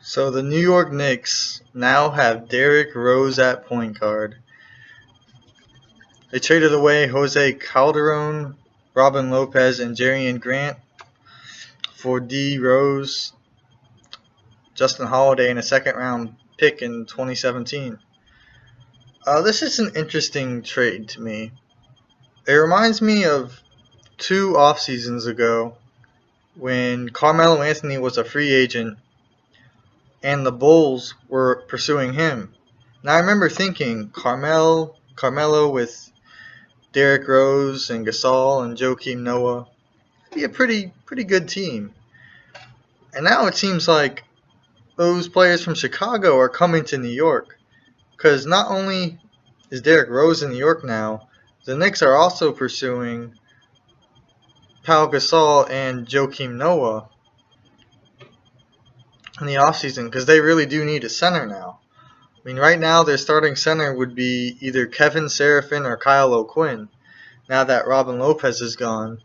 So the New York Knicks now have Derrick Rose at point guard. They traded away Jose Calderon, Robin Lopez, and Jerian Grant for D. Rose, Justin Holiday, and a second round pick in 2017. This is an interesting trade to me. It reminds me of 2 off seasons ago when Carmelo Anthony was a free agent and the Bulls were pursuing him. Now I remember thinking Carmelo with Derrick Rose and Gasol and Joakim Noah be a pretty good team. And now it seems like those players from Chicago are coming to New York, because not only is Derrick Rose in New York now, the Knicks are also pursuing Pau Gasol and Joakim Noah in the offseason, because they really do need a center now. I mean, right now their starting center would be either Kevin Seraphin or Kyle O'Quinn, now that Robin Lopez is gone.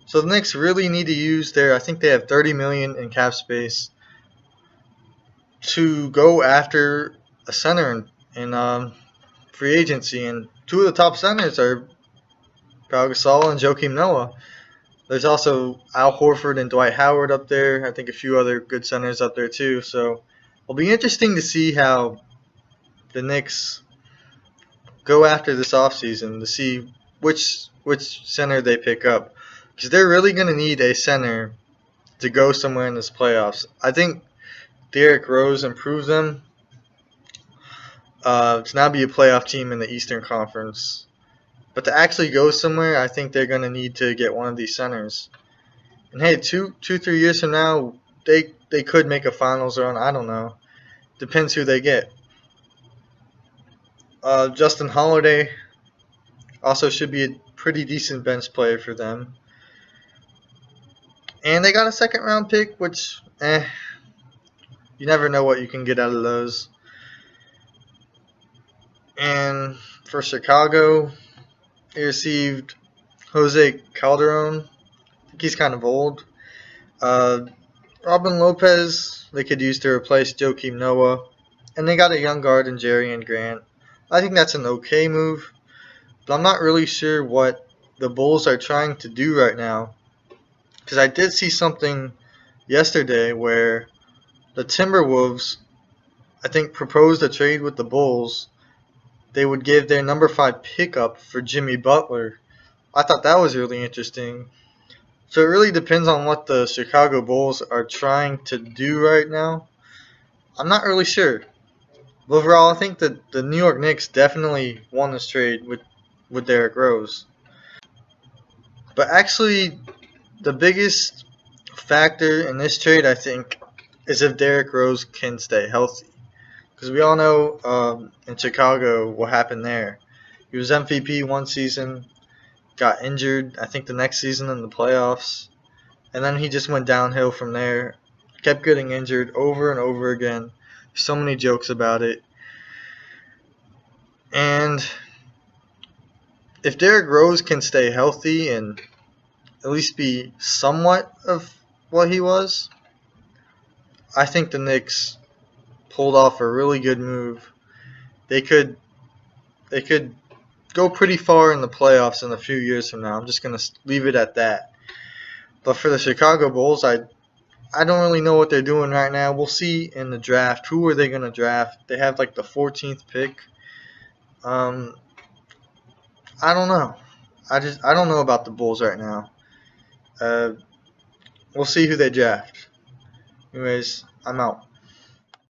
So the Knicks really need to use I think they have $30 million in cap space to go after a center in free agency. And 2 of the top centers are Pau Gasol and Joakim Noah. There's also Al Horford and Dwight Howard up there. I think a few other good centers up there too. So it'll be interesting to see how the Knicks go after this offseason to see which center they pick up, because they're really going to need a center to go somewhere in this playoffs. I think Derrick Rose improves them to now be a playoff team in the Eastern Conference. But to actually go somewhere, I think they're going to need to get one of these centers. And hey, 3 years from now, they could make a finals run. I don't know. Depends who they get. Justin Holiday also should be a pretty decent bench player for them. And they got a second round pick, which, you never know what you can get out of those. And for Chicago, they received Jose Calderon. I think he's kind of old. Robin Lopez, they could use to replace Joakim Noah. And they got a young guard in Jerian Grant. I think that's an okay move, but I'm not really sure what the Bulls are trying to do right now, because I did see something yesterday where the Timberwolves, I think, proposed a trade with the Bulls. They would give their number 5 pickup for Jimmy Butler. I thought that was really interesting. So it really depends on what the Chicago Bulls are trying to do right now. I'm not really sure. But overall, I think that the New York Knicks definitely won this trade with Derrick Rose. But actually, the biggest factor in this trade, I think, is if Derrick Rose can stay healthy. Because we all know in Chicago what happened there. He was MVP one season, got injured, I think the next season in the playoffs, and then he just went downhill from there. Kept getting injured over and over again. So many jokes about it. And if Derrick Rose can stay healthy and at least be somewhat of what he was, I think the Knicks pulled off a really good move. They could go pretty far in the playoffs in a few years from now. I'm just going to leave it at that. But for the Chicago Bulls, I don't really know what they're doing right now. We'll see in the draft. Who are they going to draft? They have like the 14th pick. I don't know. I don't know about the Bulls right now. We'll see who they draft. Anyways, I'm out.